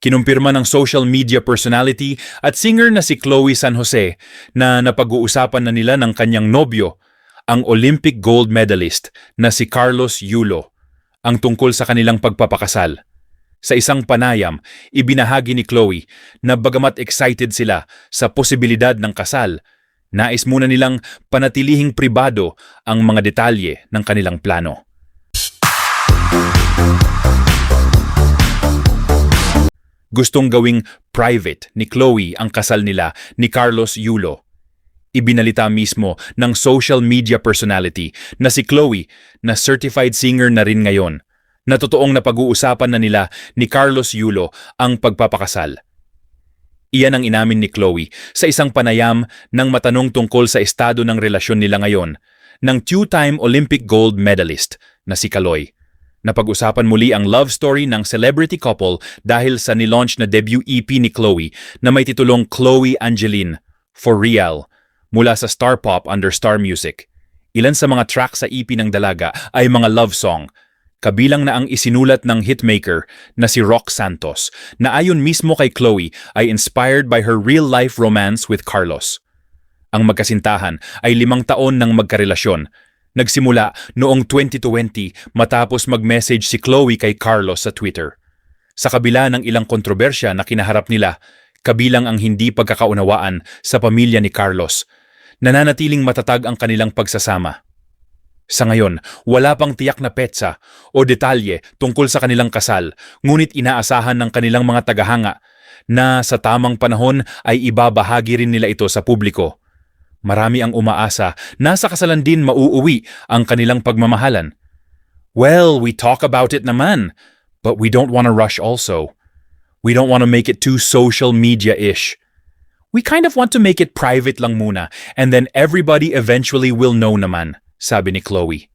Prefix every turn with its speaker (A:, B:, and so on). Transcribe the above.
A: Kinumpirma ng social media personality at singer na si Chloe San Jose na napag-uusapan na nila ng kanyang nobyo, ang Olympic gold medalist na si Carlos Yulo, ang tungkol sa kanilang pagpapakasal. Sa isang panayam, ibinahagi ni Chloe na bagamat excited sila sa posibilidad ng kasal, nais muna nilang panatilihing pribado ang mga detalye ng kanilang plano. Gustong gawing private ni Chloe ang kasal nila ni Carlos Yulo. Ibinalita mismo ng social media personality na si Chloe na certified singer na rin ngayon, na totoong napag-uusapan na nila ni Carlos Yulo ang pagpapakasal. Iyan ang inamin ni Chloe sa isang panayam nang matanong tungkol sa estado ng relasyon nila ngayon ng two-time Olympic gold medalist na si Kaloy. Napag-usapan muli ang love story ng celebrity couple dahil sa nilaunch na debut EP ni Chloe na may titulong Chloe Angeline, For Real, mula sa Star Pop under Star Music. Ilan sa mga track sa EP ng dalaga ay mga love song, kabilang na ang isinulat ng hitmaker na si Rock Santos, na ayon mismo kay Chloe ay inspired by her real-life romance with Carlos. Ang magkasintahan ay 5 taon nang magkarelasyon. Nagsimula noong 2020 matapos mag-message si Chloe kay Carlos sa Twitter. Sa kabila ng ilang kontrobersya na kinaharap nila, kabilang ang hindi pagkakaunawaan sa pamilya ni Carlos, nananatiling matatag ang kanilang pagsasama. Sa ngayon, wala pang tiyak na petsa o detalye tungkol sa kanilang kasal, ngunit inaasahan ng kanilang mga tagahanga na sa tamang panahon ay ibabahagi rin nila ito sa publiko. Marami ang umaasa na sa kasalan din mauuwi ang kanilang pagmamahalan. Well, we talk about it naman, but we don't want to rush also. We don't want to make it too social media-ish. We kind of want to make it private lang muna, and then everybody eventually will know naman, sabi ni Chloe.